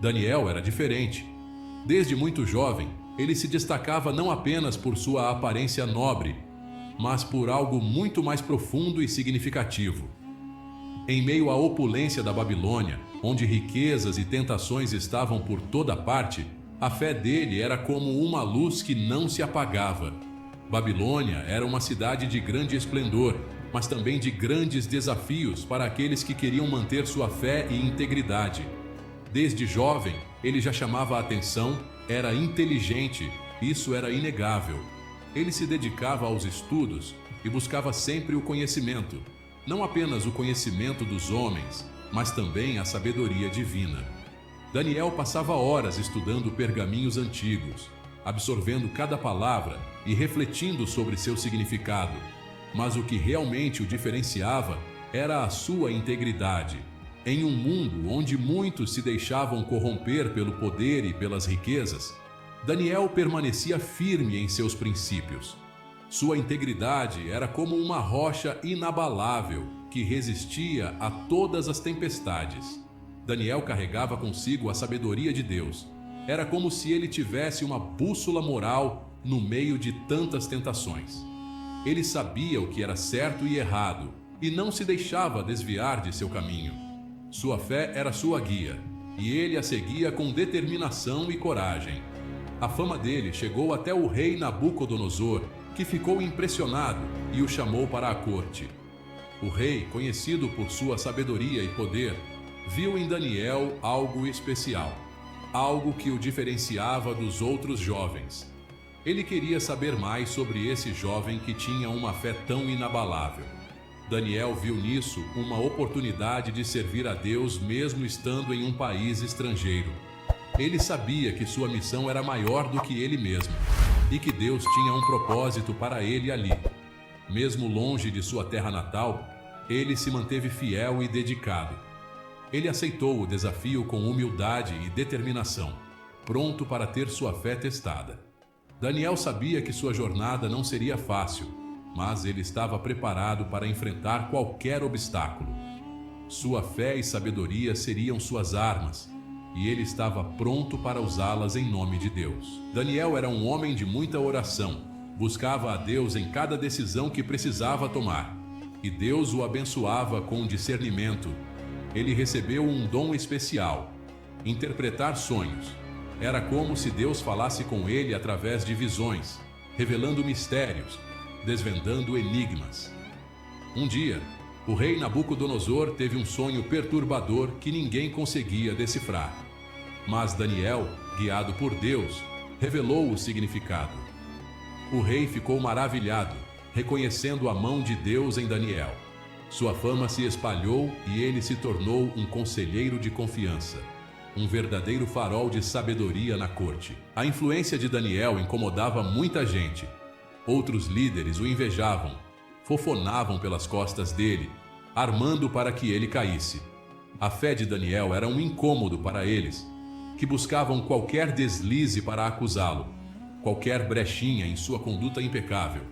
Daniel era diferente. Desde muito jovem, ele se destacava não apenas por sua aparência nobre, mas por algo muito mais profundo e significativo. Em meio à opulência da Babilônia, onde riquezas e tentações estavam por toda parte, a fé dele era como uma luz que não se apagava. Babilônia era uma cidade de grande esplendor, mas também de grandes desafios para aqueles que queriam manter sua fé e integridade. Desde jovem, ele já chamava a atenção, era inteligente, isso era inegável. Ele se dedicava aos estudos e buscava sempre o conhecimento, não apenas o conhecimento dos homens, mas também a sabedoria divina. Daniel passava horas estudando pergaminhos antigos, absorvendo cada palavra e refletindo sobre seu significado. Mas o que realmente o diferenciava era a sua integridade. Em um mundo onde muitos se deixavam corromper pelo poder e pelas riquezas, Daniel permanecia firme em seus princípios. Sua integridade era como uma rocha inabalável que resistia a todas as tempestades. Daniel carregava consigo a sabedoria de Deus. Era como se ele tivesse uma bússola moral no meio de tantas tentações. Ele sabia o que era certo e errado e não se deixava desviar de seu caminho. Sua fé era sua guia e ele a seguia com determinação e coragem. A fama dele chegou até o rei Nabucodonosor, que ficou impressionado e o chamou para a corte. O rei, conhecido por sua sabedoria e poder, viu em Daniel algo especial, algo que o diferenciava dos outros jovens. Ele queria saber mais sobre esse jovem que tinha uma fé tão inabalável. Daniel viu nisso uma oportunidade de servir a Deus mesmo estando em um país estrangeiro. Ele sabia que sua missão era maior do que ele mesmo e que Deus tinha um propósito para ele ali. Mesmo longe de sua terra natal, ele se manteve fiel e dedicado. Ele aceitou o desafio com humildade e determinação, pronto para ter sua fé testada. Daniel sabia que sua jornada não seria fácil, mas ele estava preparado para enfrentar qualquer obstáculo. Sua fé e sabedoria seriam suas armas, e ele estava pronto para usá-las em nome de Deus. Daniel era um homem de muita oração, buscava a Deus em cada decisão que precisava tomar, e Deus o abençoava com discernimento. Ele recebeu um dom especial: interpretar sonhos. Era como se Deus falasse com ele através de visões, revelando mistérios, desvendando enigmas. Um dia, o rei Nabucodonosor teve um sonho perturbador que ninguém conseguia decifrar. Mas Daniel, guiado por Deus, revelou o significado. O rei ficou maravilhado, reconhecendo a mão de Deus em Daniel. Sua fama se espalhou e ele se tornou um conselheiro de confiança, um verdadeiro farol de sabedoria na corte. A influência de Daniel incomodava muita gente. Outros líderes o invejavam, fofonavam pelas costas dele, armando para que ele caísse. A fé de Daniel era um incômodo para eles, que buscavam qualquer deslize para acusá-lo, qualquer brechinha em sua conduta impecável.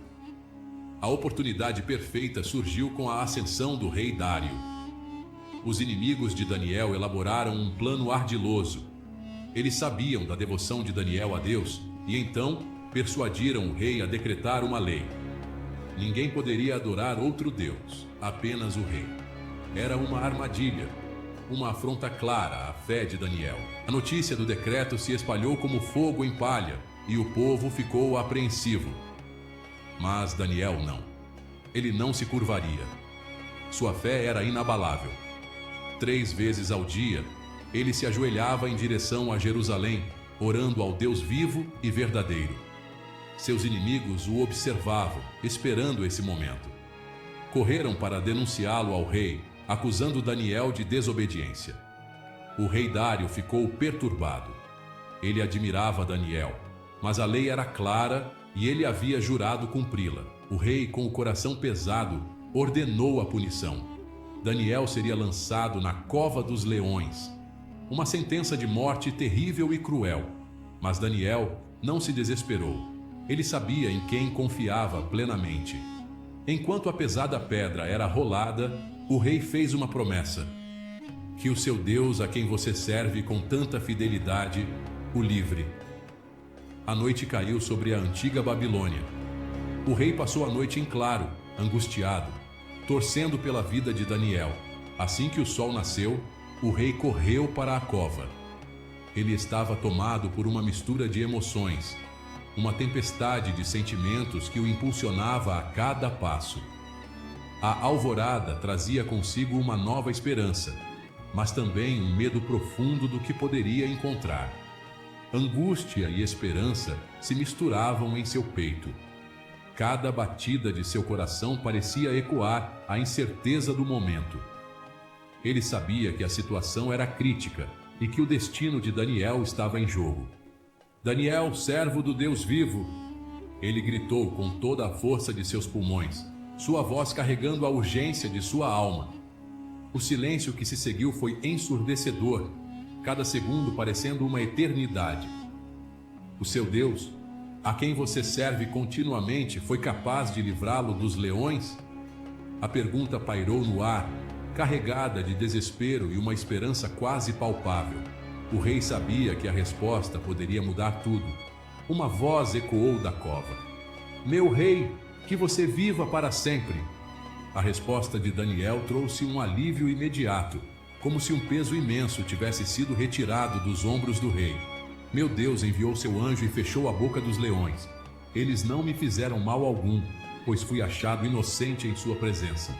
A oportunidade perfeita surgiu com a ascensão do rei Dário. Os inimigos de Daniel elaboraram um plano ardiloso. Eles sabiam da devoção de Daniel a Deus e então persuadiram o rei a decretar uma lei. Ninguém poderia adorar outro Deus, apenas o rei. Era uma armadilha, uma afronta clara à fé de Daniel. A notícia do decreto se espalhou como fogo em palha e o povo ficou apreensivo. Mas Daniel não. Ele não se curvaria. Sua fé era inabalável. 3 vezes ao dia, ele se ajoelhava em direção a Jerusalém, orando ao Deus vivo e verdadeiro. Seus inimigos o observavam, esperando esse momento. Correram para denunciá-lo ao rei, acusando Daniel de desobediência. O rei Dário ficou perturbado. Ele admirava Daniel, mas a lei era clara e ele havia jurado cumpri-la. O rei, com o coração pesado, ordenou a punição. Daniel seria lançado na cova dos leões. Uma sentença de morte terrível e cruel. Mas Daniel não se desesperou. Ele sabia em quem confiava plenamente. Enquanto a pesada pedra era rolada, o rei fez uma promessa: Que o seu Deus, a quem você serve com tanta fidelidade, o livre. A noite caiu sobre a antiga Babilônia. O rei passou a noite em claro, angustiado, torcendo pela vida de Daniel. Assim que o sol nasceu, o rei correu para a cova. Ele estava tomado por uma mistura de emoções, uma tempestade de sentimentos que o impulsionava a cada passo. A alvorada trazia consigo uma nova esperança, mas também um medo profundo do que poderia encontrar. Angústia e esperança se misturavam em seu peito. Cada batida de seu coração parecia ecoar a incerteza do momento. Ele sabia que a situação era crítica e que o destino de Daniel estava em jogo. Daniel, servo do Deus vivo! Ele gritou com toda a força de seus pulmões, sua voz carregando a urgência de sua alma. O silêncio que se seguiu foi ensurdecedor, cada segundo parecendo uma eternidade. O seu Deus, a quem você serve continuamente, foi capaz de livrá-lo dos leões? A pergunta pairou no ar, carregada de desespero e uma esperança quase palpável. O rei sabia que a resposta poderia mudar tudo. Uma voz ecoou da cova: "Meu rei, que você viva para sempre!" A resposta de Daniel trouxe um alívio imediato, como se um peso imenso tivesse sido retirado dos ombros do rei. Meu Deus enviou seu anjo e fechou a boca dos leões. Eles não me fizeram mal algum, pois fui achado inocente em sua presença.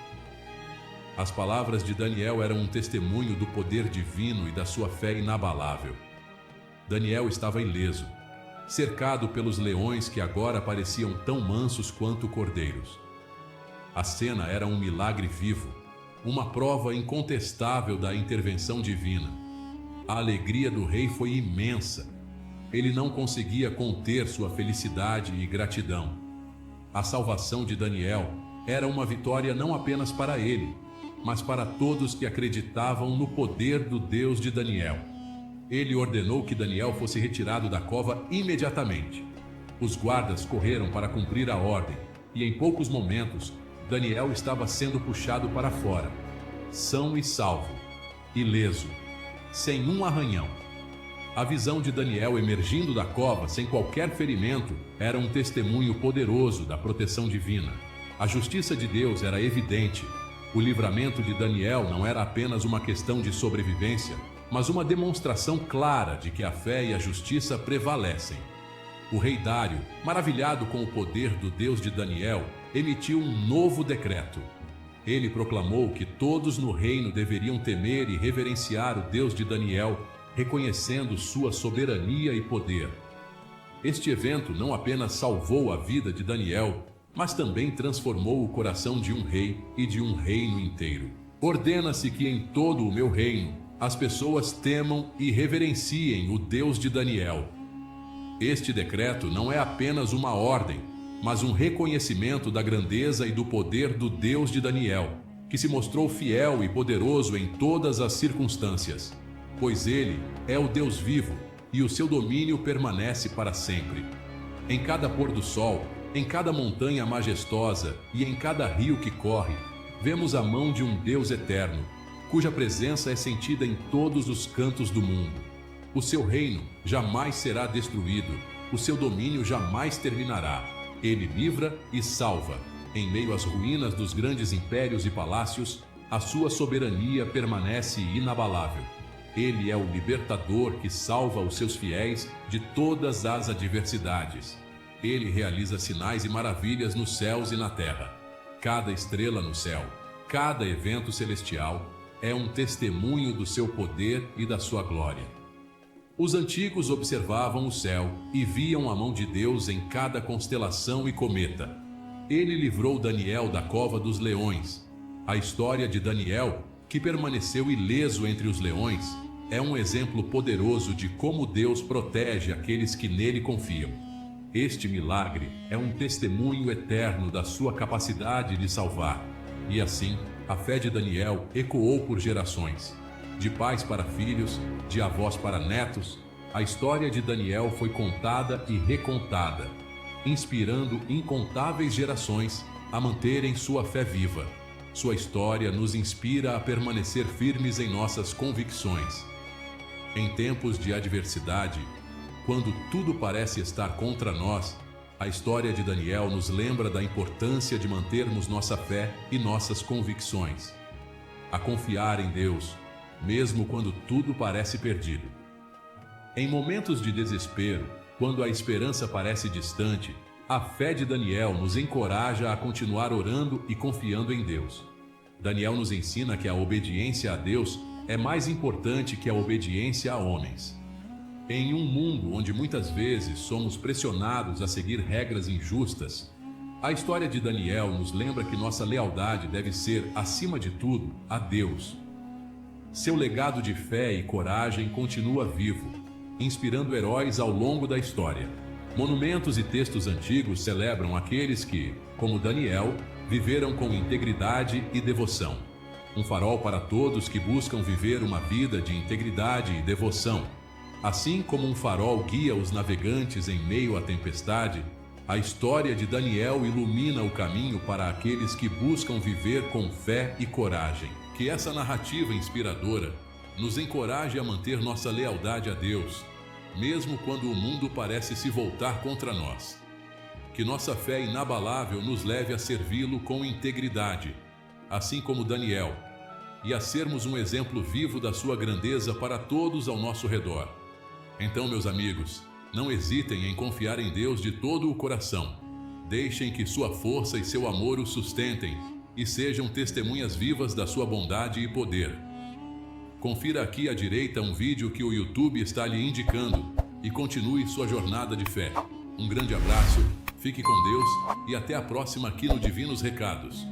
As palavras de Daniel eram um testemunho do poder divino e da sua fé inabalável. Daniel estava ileso, cercado pelos leões que agora pareciam tão mansos quanto cordeiros. A cena era um milagre vivo, uma prova incontestável da intervenção divina. A alegria do rei foi imensa. Ele não conseguia conter sua felicidade e gratidão. A salvação de Daniel era uma vitória não apenas para ele, mas para todos que acreditavam no poder do Deus de Daniel. Ele ordenou que Daniel fosse retirado da cova imediatamente. Os guardas correram para cumprir a ordem, e em poucos momentos, Daniel estava sendo puxado para fora, são e salvo, ileso, sem um arranhão. A visão de Daniel emergindo da cova sem qualquer ferimento era um testemunho poderoso da proteção divina. A justiça de Deus era evidente. O livramento de Daniel não era apenas uma questão de sobrevivência, mas uma demonstração clara de que a fé e a justiça prevalecem. O rei Dário, maravilhado com o poder do Deus de Daniel, emitiu um novo decreto. Ele proclamou que todos no reino deveriam temer e reverenciar o Deus de Daniel, reconhecendo sua soberania e poder. Este evento não apenas salvou a vida de Daniel, mas também transformou o coração de um rei e de um reino inteiro. Ordena-se que em todo o meu reino as pessoas temam e reverenciem o Deus de Daniel. Este decreto não é apenas uma ordem, mas um reconhecimento da grandeza e do poder do Deus de Daniel, que se mostrou fiel e poderoso em todas as circunstâncias, pois ele é o Deus vivo e o seu domínio permanece para sempre. Em cada pôr do sol, em cada montanha majestosa e em cada rio que corre, vemos a mão de um Deus eterno, cuja presença é sentida em todos os cantos do mundo. O seu reino jamais será destruído, o seu domínio jamais terminará. Ele livra e salva. Em meio às ruínas dos grandes impérios e palácios, a sua soberania permanece inabalável. Ele é o libertador que salva os seus fiéis de todas as adversidades. Ele realiza sinais e maravilhas nos céus e na terra. Cada estrela no céu, cada evento celestial é um testemunho do seu poder e da sua glória. Os antigos observavam o céu e viam a mão de Deus em cada constelação e cometa. Ele livrou Daniel da cova dos leões. A história de Daniel, que permaneceu ileso entre os leões, é um exemplo poderoso de como Deus protege aqueles que nele confiam. Este milagre é um testemunho eterno da sua capacidade de salvar. E assim, a fé de Daniel ecoou por gerações. De pais para filhos, de avós para netos, a história de Daniel foi contada e recontada, inspirando incontáveis gerações a manterem sua fé viva. Sua história nos inspira a permanecer firmes em nossas convicções. Em tempos de adversidade, quando tudo parece estar contra nós, a história de Daniel nos lembra da importância de mantermos nossa fé e nossas convicções. A confiar em Deus, mesmo quando tudo parece perdido. Em momentos de desespero, quando a esperança parece distante, a fé de Daniel nos encoraja a continuar orando e confiando em Deus. Daniel nos ensina que a obediência a Deus é mais importante que a obediência a homens. Em um mundo onde muitas vezes somos pressionados a seguir regras injustas, a história de Daniel nos lembra que nossa lealdade deve ser, acima de tudo, a Deus. Seu legado de fé e coragem continua vivo, inspirando heróis ao longo da história. Monumentos e textos antigos celebram aqueles que, como Daniel, viveram com integridade e devoção. Um farol para todos que buscam viver uma vida de integridade e devoção. Assim como um farol guia os navegantes em meio à tempestade, a história de Daniel ilumina o caminho para aqueles que buscam viver com fé e coragem. Que essa narrativa inspiradora nos encoraje a manter nossa lealdade a Deus, mesmo quando o mundo parece se voltar contra nós. Que nossa fé inabalável nos leve a servi-lo com integridade, assim como Daniel, e a sermos um exemplo vivo da sua grandeza para todos ao nosso redor. Então, meus amigos, não hesitem em confiar em Deus de todo o coração. Deixem que sua força e seu amor o sustentem e sejam testemunhas vivas da sua bondade e poder. Confira aqui à direita um vídeo que o YouTube está lhe indicando e continue sua jornada de fé. Um grande abraço, fique com Deus e até a próxima aqui no Divinos Recados.